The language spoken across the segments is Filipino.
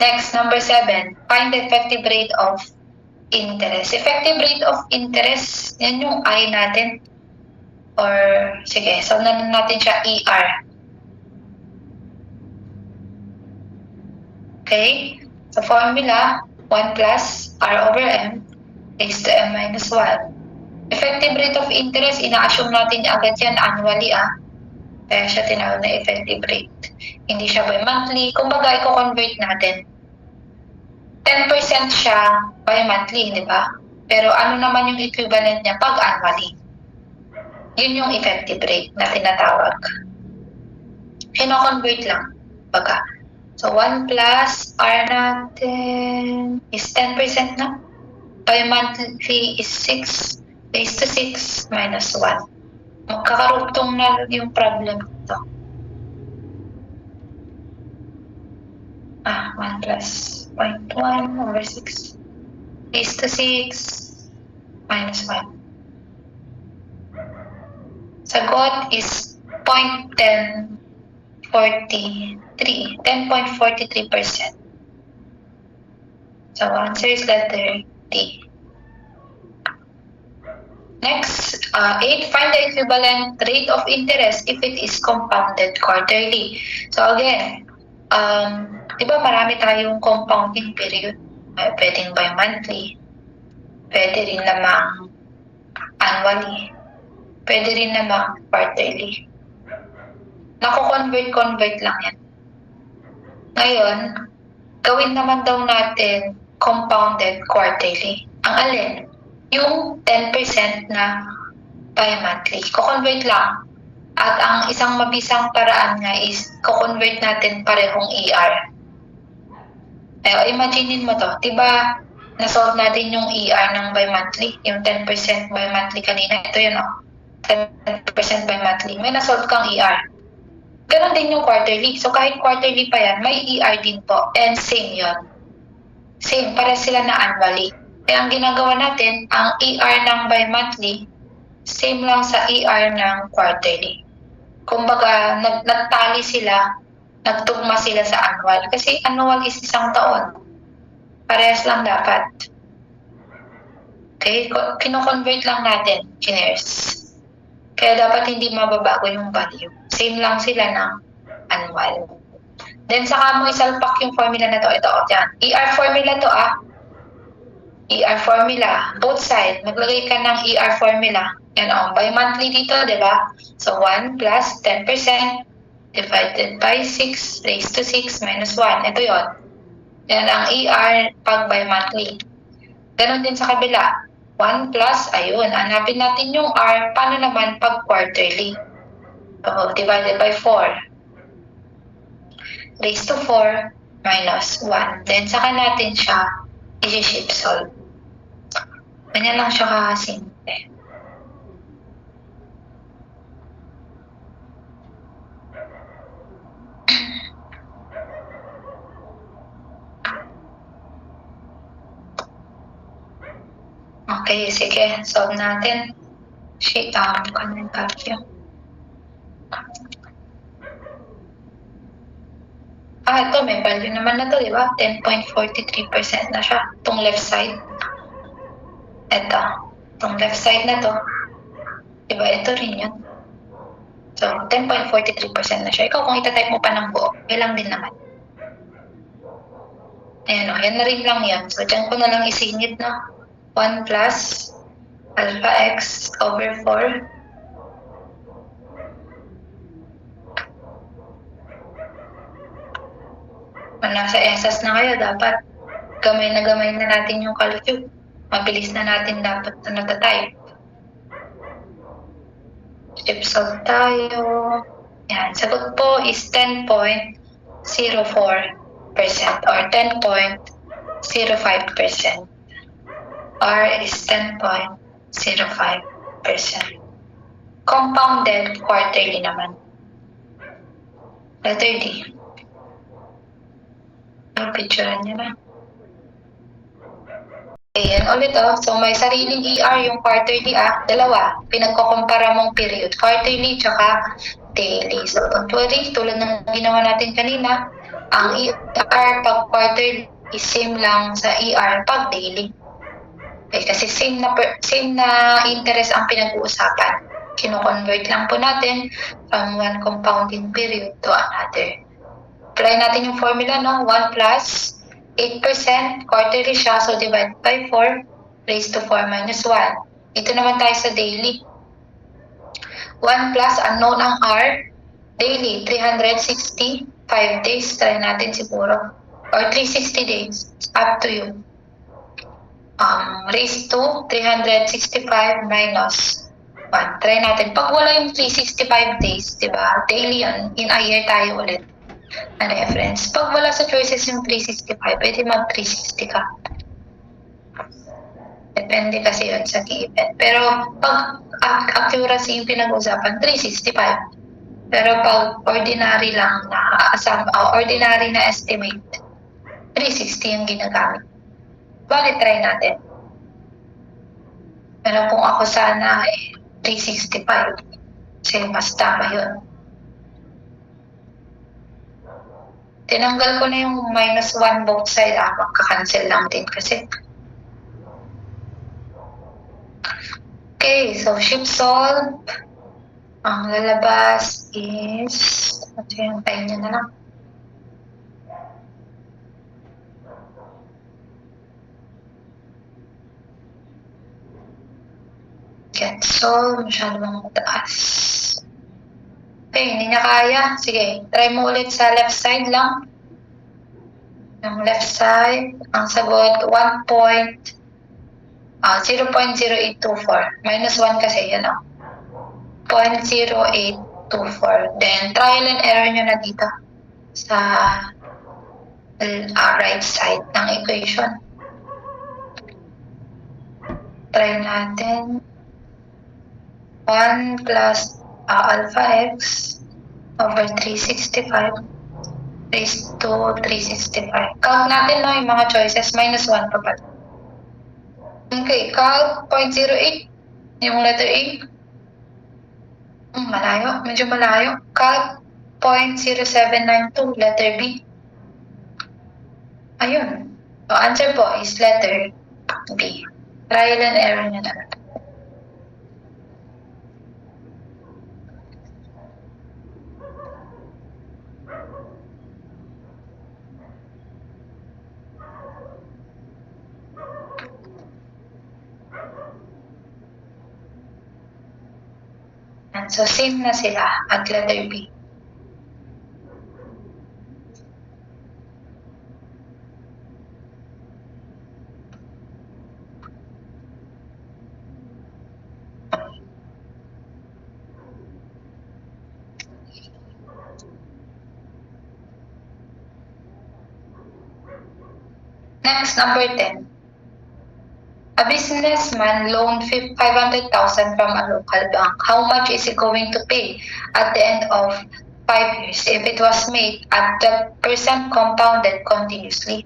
Next, number 7. Find the effective rate of interest. Effective rate of interest, yan yung I natin. Or, sige, solve na natin siya ER. Okay? Sa formula, 1 plus R over M raised to M minus 1. Effective rate of interest, ina-assume natin agad yan annually Kaya siya tinawag na effective rate. Hindi siya by monthly. Kumbaga, i-convert natin. 10% siya by monthly, di ba? Pero ano naman yung equivalent niya pag annually? Yun yung effective rate na tinatawag. Kino-convert lang. Baga. So, 1 plus R natin is 10% na. By monthly is 6 raised to 6 minus 1. Magkakarugtong na yung problem ito. 1 plus 0.1 over 6 raised to 6 minus 1. Sagot is 10.43%. So, answer is letter D. Next, 8. Find the equivalent rate of interest if it is compounded quarterly. So, again, di ba marami tayong compounding period? Pwedeng by monthly. Pwede rin namang annually. Pwede rin namang quarterly. Nako-convert lang yan. Ngayon, gawin naman daw natin compounded quarterly. Ang alin? Yung 10% na bi-monthly. Ko-convert lang. At ang isang mabisang paraan nga is ko-convert natin parehong ER. Imaginein mo to. Diba, na-solve natin yung ER ng bi-monthly. Yung 10% bi-monthly kanina. Ito yun 10% bi-monthly. May na-solve kang ER. Ganon din yung quarterly. So, kahit quarterly pa yan, may ER din po. And same yun. Same. Para sila na annually. Kaya ang ginagawa natin, ang ER ng bi-monthly, same lang sa ER ng quarterly. Kumbaga, nagtali sila, nagtugma sila sa annual. Kasi annual is isang taon. Parehas lang dapat. Okay? Kino-convert lang natin, engineers. Kaya dapat hindi mababago yung value. Same lang sila ng annual. Then, saka mo isalpak yung formula na to. Ito, yan. ER formula to ER formula, both side, maglagay ka ng ER formula. Yan by monthly dito, di ba? So, 1 plus 10% divided by 6 raised to 6 minus 1. Ito yon. Yan ang ER pag by monthly. Ganon din sa kabila. 1 plus, ayun, hanapin natin yung R. Paano naman pag quarterly? So, divided by 4. Raised to 4 minus 1. Then, saka natin siya i-shape solve. Ganyan lang siya kasimple. Okay, sige. Solve natin. Comment value. Ito may value naman na to, di ba? 10.43% na siya. Itong left side. Itong left side na to. Di ba? Ito rin yun. So, 10.43% na siya. Ikaw, kung itatype mo pa ng buo, ilang din naman. Ayan yan na rin lang yan. So, dyan ko na lang isingit na 1 plus alpha x over 4. Kung nasa ESAS na kayo, dapat gamay na natin yung calcul. Mabilis na natin dapat na natatype. Step solve tayo. Yan. Sagot po is 10.04% or 10.05%. R is 10.05%. Compounded quarterly naman. Letter D. Picturean nyo na. Ayan ulit So, may sariling ER yung quarterly Dalawa. Pinagkukumpara mong period. Quarterly tsaka daily. So, don't worry. Tulad ng ginawa natin kanina, Ang ER pag quarterly is same lang sa ER pag daily. Okay, kasi same na interest ang pinag-uusapan. Kino-convert lang po natin from one compounding period to another. Apply natin yung formula, no? 1 plus 8%, quarterly siya, so divide by 4, raised to 4 minus 1. Dito naman tayo sa daily. 1 plus unknown ang R, daily, 365 days. Try natin siguro. Or 360 days. Up to you. Raised to 365 minus 1. Try natin. Pag wala yung 365 days, di ba? Daily yan. In a year tayo ulit. Na reference. Pag wala sa choices yung 365, pwede mag 360 ka. Depende kasi yun sa given. Pero pag accuracy yung pinag-usapan, 365. Pero pag ordinary lang na ordinary na estimate, 360 yung ginagamit. Bali, try natin. Pero kung ako sana, 365. Kasi mas tama yun. Tinanggal ko na yung minus 1 both side. Magka-cancel lang din kasi. Okay, so shift solve. Ang lalabas is, ito yung time nyo na lang. Get solve, masyado bang mataas. Okay, hindi niya kaya. Sige, try mo ulit sa left side lang. Yung left side, ang sagot, 0.0824. Minus 1 kasi, yan o. 0.0824. Then, trial and error nyo na dito sa right side ng equation. Try natin. 1 plus alpha x over 365 raised to 365. Count natin, no, yung mga choices. Minus 1 pa pala. Okay, calc 0.08. Yung letter A. Malayo. Medyo malayo. Calc 0.0792. Letter B. Ayun. So, answer po is letter B. Trial and error nyo na. So, same na sila at letter B. Next, number 10. A businessman loaned 500,000 from a local bank. How much is he going to pay at the end of 5 years if it was made at 12% compounded continuously?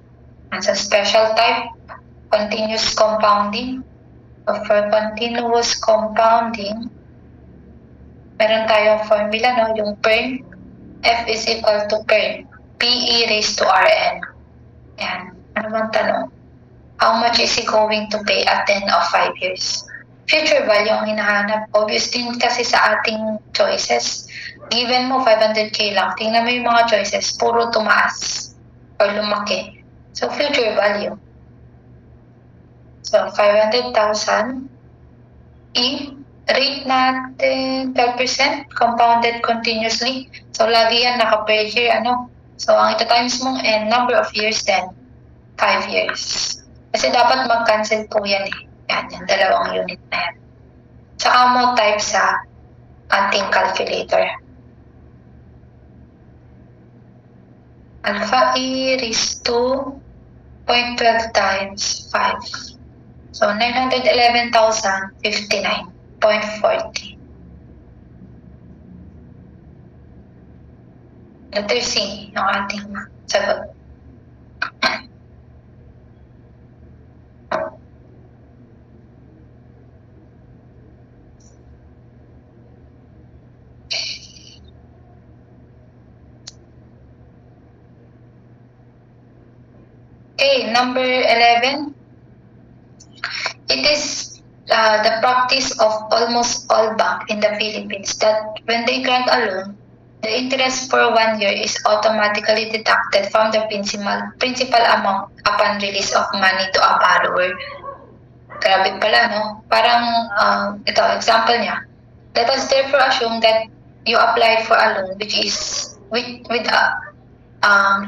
It's a special type, continuous compounding. So for continuous compounding, meron tayong formula, no? Yung PERN, F is equal to PERN, PE raised to RN. Yan. Ano bang tanong? How much is he going to pay at the end of 5 years? Future value ang hinahanap. Obvious din kasi sa ating choices. Given mo 500k lang, tingnan mo yung mga choices, puro tumaas or lumaki. So, future value. So, 500,000. Rate natin 12%, compounded continuously. So, lagi yan naka-per year, ano? So, ang ita-times mong n, number of years then, 5 years. Kasi dapat mag-cancel po yan eh. Yan, yung dalawang unit na yan. Tsaka mo type sa ating calculator. Alpha E raised to 0.12 times 5. So, 911,059.40. Letter C, yung ating sagot. Okay, number 11. It is the practice of almost all banks in the Philippines that when they grant a loan, the interest for 1 year is automatically deducted from the principal amount upon release of money to a borrower. Grabe pala, no? Parang, ito, example niya. Let us therefore assume that you applied for a loan which is with a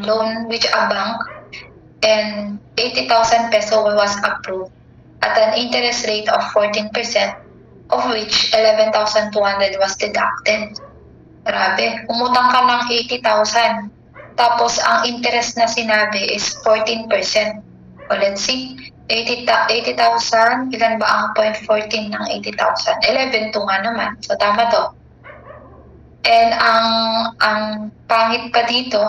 loan which a bank and 80,000 peso was approved at an interest rate of 14%, of which 11,200 was deducted. Grabe, umutang ka ng 80,000. Tapos ang interest na sinabi is 14%. O let's see, 80,000, ilan ba ang 0.14 ng 80,000? 11 to nga naman. So tama to. And ang pangit pa dito,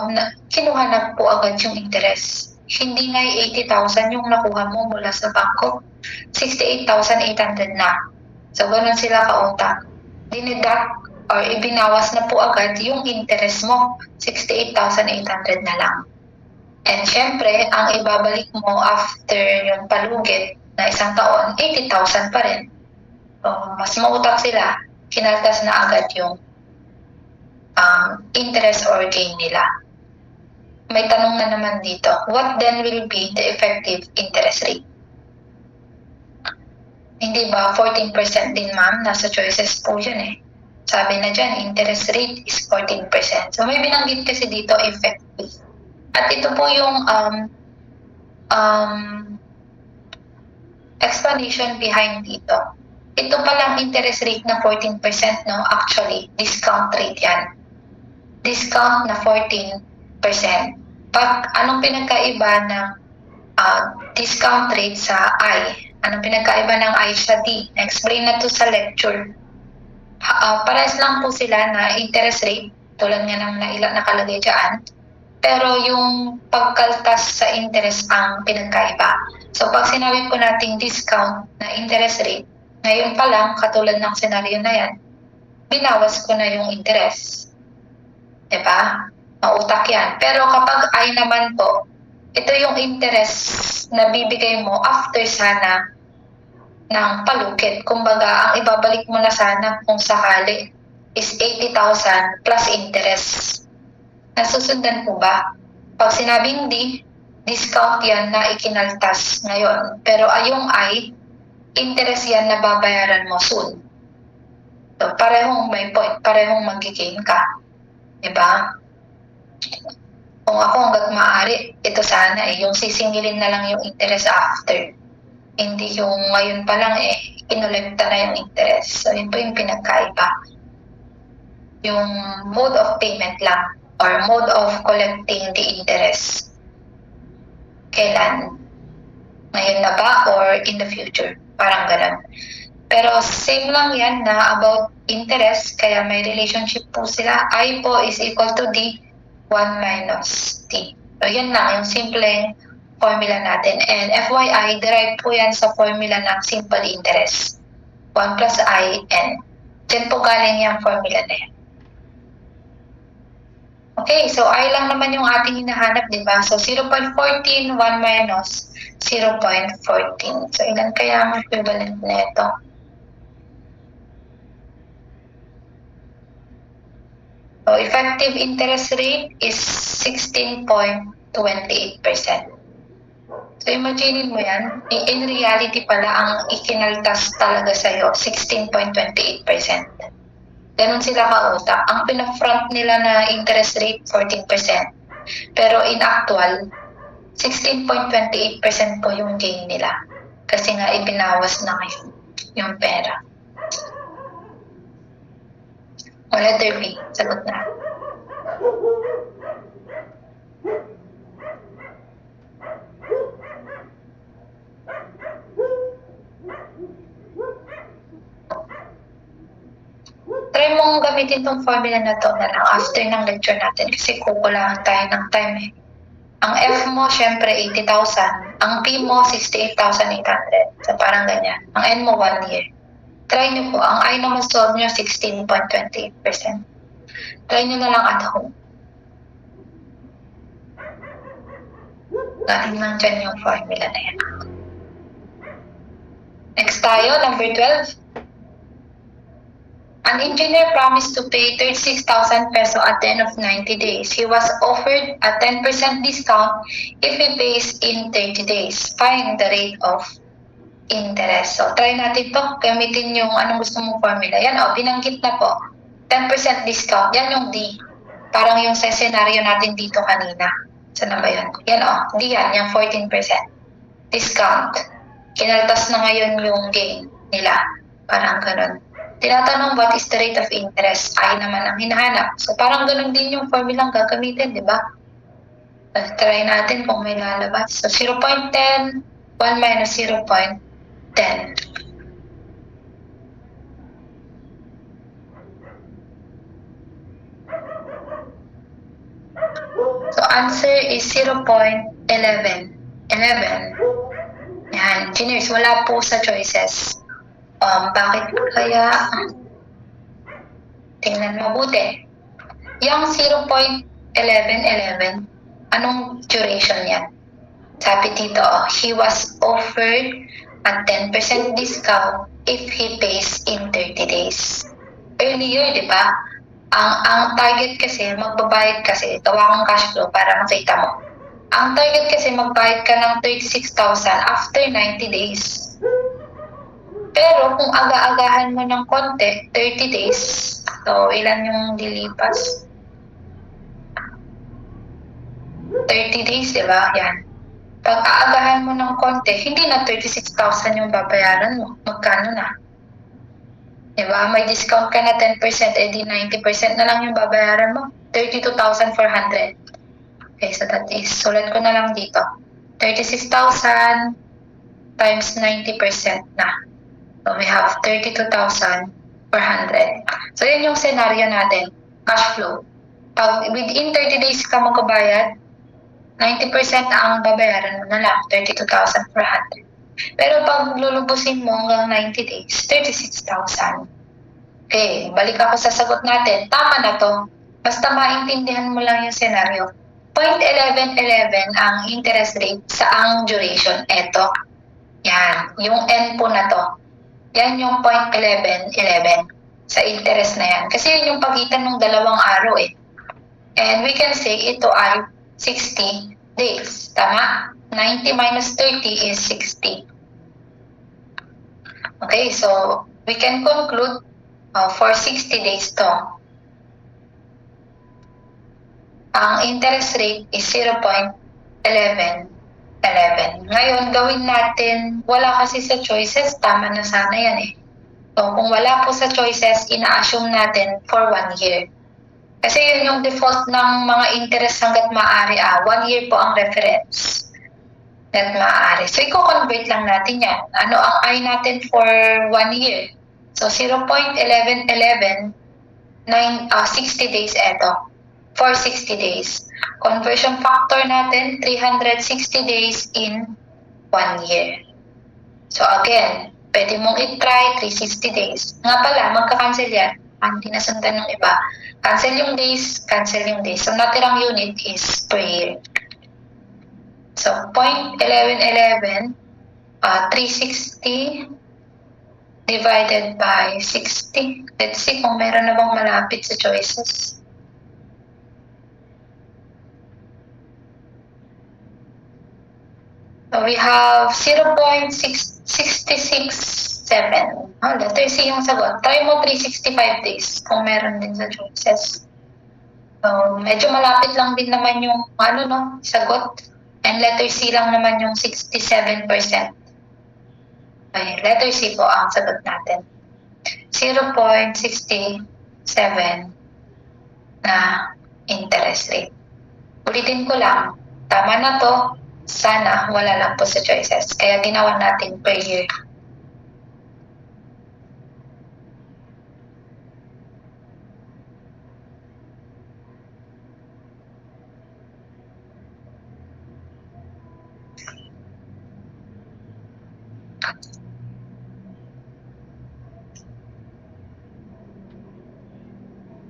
kinuha na po agad yung interest. Hindi nga 80,000 yung nakuha mo mula sa bangko. 68,800 na. So, ganun sila kautang. Dineduct or ibinawas na po agad yung interest mo. 68,800 na lang. And syempre, ang ibabalik mo after yung palugit na isang taon, 80,000 pa rin. So, mas mautak sila, kinaltas na agad yung interest or gain nila. May tanong na naman dito, what then will be the effective interest rate? Hindi ba 14% din ma'am? Nasa choices po yun eh. Sabi na dyan, interest rate is 14%. So may binanggit kasi dito, effective. At ito po yung explanation behind dito. Ito palang interest rate na 14%, no? Actually, discount rate yan. Discount na 14%. Anong pinagkaiba ng discount rate sa I? Anong pinagkaiba ng I sa D? Na-explain na to sa lecture. Parehas lang po sila na interest rate, tulad nga ng nakalagay dyan. Pero yung pagkaltas sa interest ang pinagkaiba. So pag sinabi po natin discount na interest rate, ngayon pa lang, katulad ng senaryo na yan, binawas ko na yung interest. Diba? Mautak yan. Pero kapag I naman po, ito yung interest na bibigay mo after sana ng palugit. Kumbaga, ang ibabalik mo na sana kung sakali is 80,000 plus interest. Nasusundan po ba? Pag sinabing D, discount yan na ikinaltas ngayon. Pero yung I, interest yan na babayaran mo soon. So, parehong may point, parehong magigain ka. Diba? Kung ako hanggat maaari, ito sana yung sisingilin na lang yung interest after. Hindi yung ngayon pa lang kinolekta na yung interest. So, yun po yung pinagkaiba. Yung mode of payment lang or mode of collecting the interest. Kailan? Ngayon na ba or in the future? Parang ganun. Pero same lang yan na about interest, kaya may relationship po sila. I po is equal to D, 1 minus T. So yan lang, yung simpleng formula natin. And FYI, derived po yan sa formula ng simple interest. 1 plus I, N. Diyan po galing yung formula na yan. Okay, so I lang naman yung ating hinahanap, di ba? So 0.14, 1 minus 0.14. So ilan kaya ang equivalent na ito? So effective interest rate is 16.28%. So imagine mo yan, in reality pala ang ikinaltas talaga sa'yo, 16.28%. Ganon sila kautak. Ang pinafront nila na interest rate, 14%. Pero in actual, 16.28% po yung gain nila. Kasi nga ibinawas na ngayon yung pera. O letter B, sagot na. Try mong gamitin tong formula na to na lang after ng lecture natin kasi kukulangan tayo ng time eh. Ang F mo, syempre, 80,000. Ang P mo, 68,800. So, parang ganyan. Ang N mo, 1 year. Try nyo po. Ang I naman solve nyo, 16.28%. Try nyo na lang at home. Galing lang dyan yung formula na yan. Next tayo, number 12. An engineer promised to pay 36,000 peso at the end of 90 days. He was offered a 10% discount if he pays in 30 days. Find the rate of interest. So, try natin to. Gamitin yung anong gusto mong formula. Yan, binanggit na po. 10% discount. Yan yung D. Parang yung sa scenario natin dito kanina. Saan na ba yun? Yan, D yan. Yung 14%. Discount. Kinaltas na ngayon yung gain nila. Parang ganun. Tinatanong what is the rate of interest? I naman ang hinahanap. So, parang ganun din yung formula ang gagamitin, di ba? Try natin kung may lalabas. So, 0.10, 1 minus 0.10. So, answer is 0.11. 11. Yan. Engineers, wala po sa choices. Bakit kaya? Tingnan mabuti. Yung 0.1111, anong duration yan? Sabi dito, he was offered a 10% discount if he pays in 30 days. Earlier, di ba? Ang target kasi, magbabayad kasi, gawa kang cash flow para makita mo. Ang target kasi, magbayad ka ng 36,000 after 90 days. Pero kung aga-agahan mo ng konti, 30 days, so ilan yung lilipas? 30 days, di ba? Yan. Pag aagahan mo ng konti, hindi na 36,000 yung babayaran mo. Magkano na? Di ba? May discount ka na 10%, edi 90% na lang yung babayaran mo. 32,400. Okay, so that is, sulat ko na lang dito. 36,000 times 90% na. So, we have 32,400. So, yan yung scenario natin. Cash flow. Pag within 30 days ka magkabayad, 90% ang babayaran mo na lang, 32,400. Pero pag lulubusin mo hanggang 90 days, 36,000. Okay, balik ako sa sagot natin. Tama na to. Basta maintindihan mo lang yung scenario. 0.1111 ang interest rate sa ang duration. Eto. Yan. Yung N po na to. Yan yung 0.1111 sa interest na yan. Kasi yun yung pagitan ng dalawang araw eh. And we can say ito ay 60 days. Tama? 90 minus 30 is 60. Okay, so we can conclude for 60 days to. Ang interest rate is 0.1111. Ngayon, gawin natin, wala kasi sa choices, tama na sana yan eh. So, kung wala po sa choices, ina-assume natin for 1 year. Kasi yun yung default ng mga interest hanggat maaari. 1 year po ang reference. Hanggat maaari. So, i-convert lang natin yan. Ano ang I natin for 1 year? So, 0.1111, 60 days eto. For 60 days. Conversion factor natin, 360 days in 1 year. So again, pwede mong i-try 360 days. Nga pala, magka-cancel yan. Hindi nasundan ng iba. Cancel yung days, cancel yung days. So natirang unit is per year. So 0.1111, 360 divided by 60. Let's see kung meron na bang malapit sa choices. So we have 0.667. Letter C yung sagot. Try mo 365 days kung meron din sa choices. So, medyo malapit lang din naman yung sagot. And letter C lang naman yung 67%. Okay, letter C po ang sagot natin. 0.67 na interest rate. Ulitin ko lang, tama na to. Sana wala lang po sa choices. Kaya ginawa natin per year.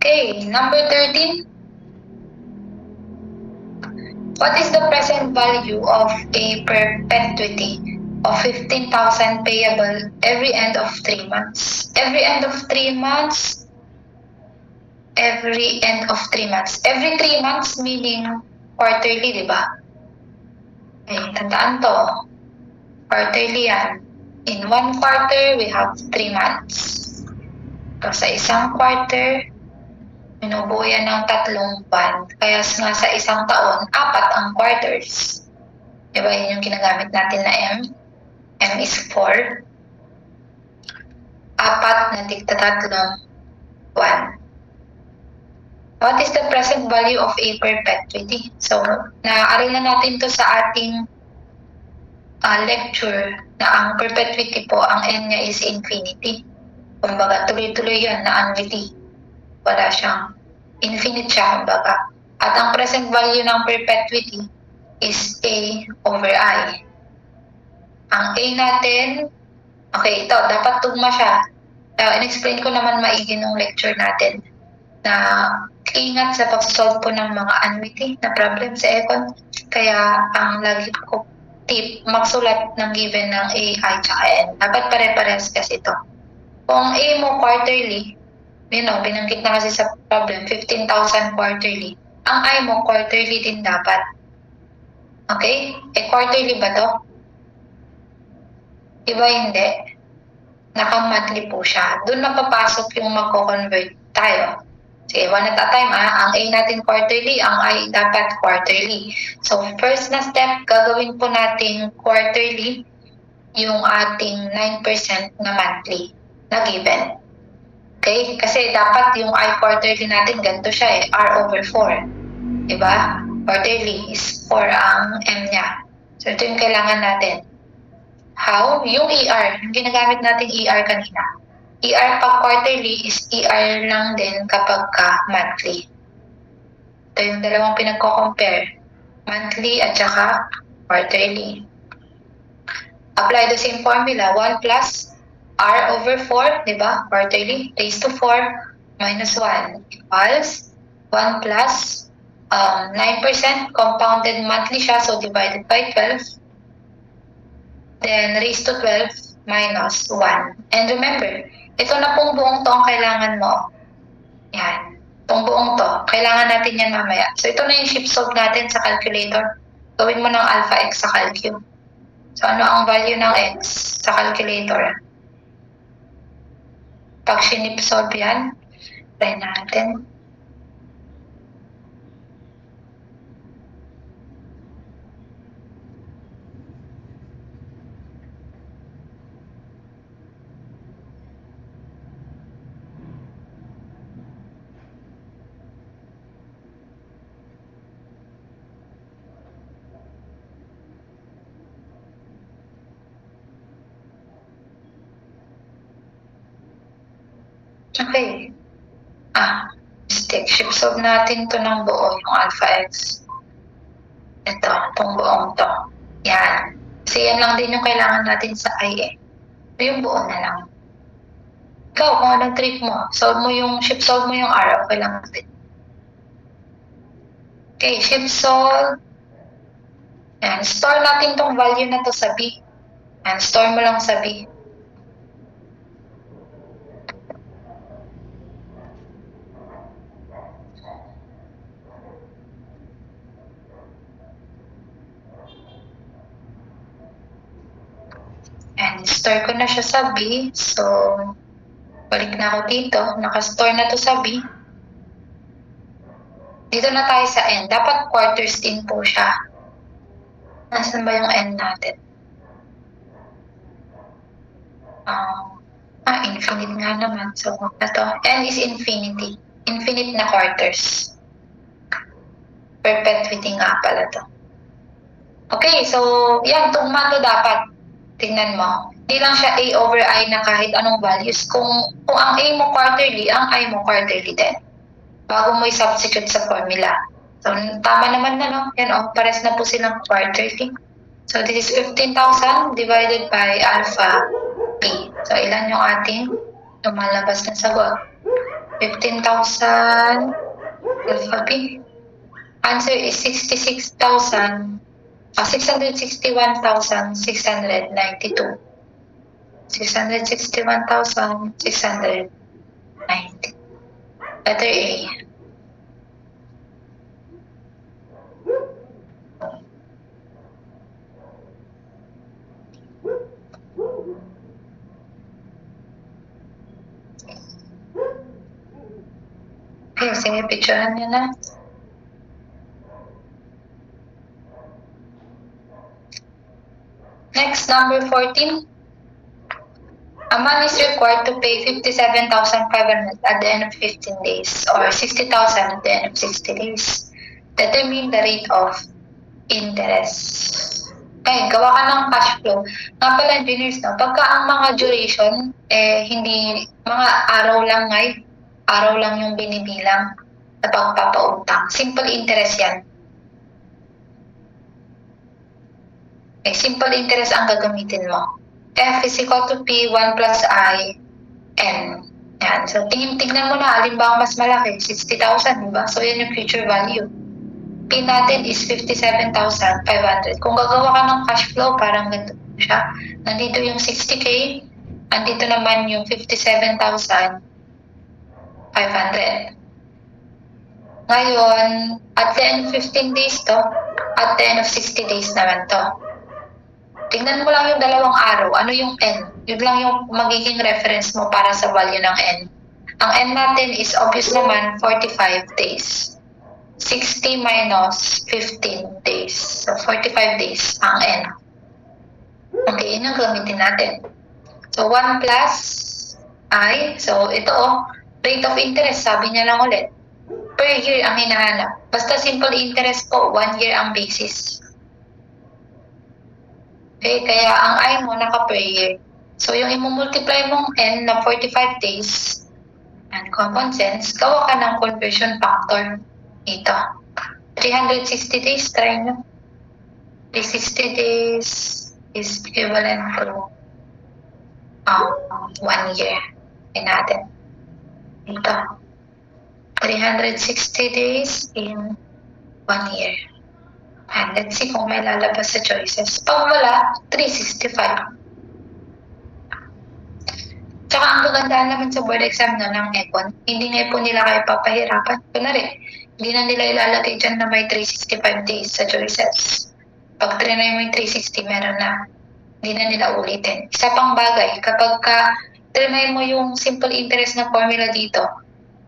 Okay, number 13. What is the present value of a perpetuity of 15,000 payable every end of 3 months? Every end of 3 months, every end of 3 months. Every 3 months meaning quarterly, di ba? Okay, tandaan to. Quarterly yan. In 1 quarter, we have 3 months. So, sa isang quarter, binubuo yan ng 3 buwan. Kaya nga sa isang taon, 4 ang quarters. Diba yun yung ginagamit natin na M? M is 4. 4 na tigta 3 buwan. What is the present value of a perpetuity? So, na-aral na natin to sa ating lecture na ang perpetuity po, ang N niya is infinity. Kumbaga, tuloy-tuloy yan na annuity. Wala siyang infinite siya, kumbaga. At ang present value ng perpetuity is A over I. Ang A natin, okay, ito, dapat tugma siya. In-explain ko naman maigi nung lecture natin na ingat sa pag-solve po ng mga annuity na problem sa econ. Kaya ang lagi ko tip, magsulat ng given ng A, I, tsaka N. Dapat pare-pares kasi ito. Kung A mo quarterly, binanggit na kasi sa problem, 15,000 quarterly. Ang I mo quarterly din dapat. Okay? Quarterly ba to? Diba hindi? Naka-monthly po siya. Doon mapapasok yung magko-convert tayo. Sige, one at a time. Ang A natin quarterly, ang I dapat quarterly. So, first na step, gagawin po natin quarterly yung ating 9% na monthly na given. Okay? Kasi dapat yung I quarterly natin, ganito siya R over 4. Diba? Quarterly is 4 ang M niya. So, ito yung kailangan natin. How? Yung ER. Yung ginagamit natin ER kanina. ER pag quarterly is ER lang din kapag ka monthly. Ito yung dalawang pinagko-compare. Monthly at saka quarterly. Apply the same formula. 1 plus R over 4, di ba? Quarterly, raised to 4 minus 1 equals 1 plus 9% compounded monthly siya, so divided by 12. Then raised to 12 minus 1. And remember, ito na pong buong to ang kailangan mo. Yan. Itong buong to. Kailangan natin yan mamaya. So ito na yung shift solve natin sa calculator. Gawin mo ng alpha x sa calcu. So ano ang value ng x sa calculator? Pag sinip solve yan, try natin. Okay. Mistake. Shift solve natin to ng buo, yung alpha x. Ito, itong buong to. Yan. Kasi yan lang din yung kailangan natin sa I So, yung buo na lang. Ikaw, kung anong trick mo, shift solve mo yung R, okay lang natin. Okay, shift solve. Yan, store natin tong value na to sa B. Yan, store mo lang sa B. And store ko na siya sa B. So, balik na ako dito. Nakastore na to sa B. Dito na tayo sa N. Dapat quarters din po siya. Nasaan ba yung N natin? Infinite nga naman. So, ito. N is infinity. Infinite na quarters. Perpetuity nga pala to. Okay, so, yan. Tugma to dapat. Tingnan mo. Hindi lang siya A over I na kahit anong values. Kung ang A mo quarterly, ang I mo quarterly din. Bago mo i-substitute sa formula. So, tama naman na, no? Yan, pares na po silang quarterly. So, this is 15,000 divided by alpha P. So, ilan yung ating lumalabas na sagot? 15,000 alpha P. Answer is 661,692. 661,690. Letter A. Okay, sige, picturean nyo na. Next, number 14. A man is required to pay 57,500 at the end of 15 days or 60,000 at the end of 60 days. Determine the rate of interest. Okay, gawa ka ng cash flow. Nga pala, engineers, no? Pagka ang mga duration, hindi, mga araw lang yung binibilang na pagpapautang. Simple interest yan. Okay, simple interest ang gagamitin mo. F is equal to P, 1 plus I, N. Yan. So, tingnan mo na, halimbawa mas malaki, 60,000, diba? So, yan yung future value. P natin is 57,500. Kung gagawa ka ng cash flow, parang ganito siya. Nandito yung 60K, nandito naman yung 57,500. Ngayon, at the end of 15 days to, at the end of 60 days naman to. Tingnan mo lang yung dalawang araw. Ano yung N? Yun lang yung magiging reference mo para sa value ng N. Ang N natin is obvious naman, 45 days. 60 minus 15 days. So, 45 days ang N. Okay, yun yung gamitin natin. So, 1 plus I. So, ito rate of interest. Sabi niya lang ulit. Per year ang hinahanap. Basta simple interest po, 1 year ang basis. Okay, kaya ang I mo naka per year. So, yung i-multiply mong N na 45 days, and common sense, gawa ka ng conversion factor dito. 360 days, try nyo. 360 days is equivalent to 1 year. Okay natin. Dito. 360 days in 1 year. And let's see kung may lalabas sa choices. Pag wala, 365. Tsaka ang kagandahan naman sa board exam ng Econ, hindi nga po nila kayo papahirapan. Kunwari, hindi na nila ilalagay dyan na may 365 days sa choices. Pag trinay mo yung 360, meron na. Hindi na nila ulitin. Isa pang bagay, kapag trinay mo yung simple interest na formula dito,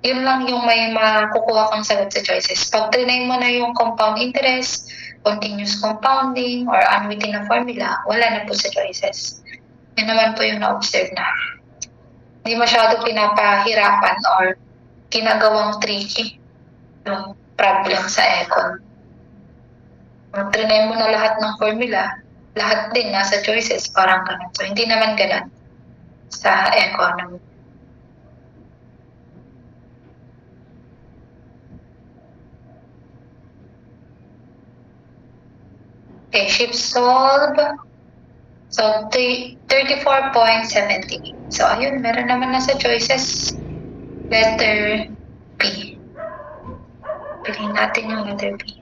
yun lang yung may makukuha kang sagot sa choices. Pag trinay mo na yung compound interest, continuous compounding, or unwitting na formula, wala na po sa choices. Yun naman po yung na-observe na. Hindi masyado pinapahirapan or ginagawang tricky yung problem sa Econ. Kung trinay mo na lahat ng formula, lahat din nasa choices, parang ganun. So, hindi naman ganun sa Economy. Okay, shift solve. So, 34.70. So, ayun, meron naman na sa choices. Letter P. Piliin natin yung letter P.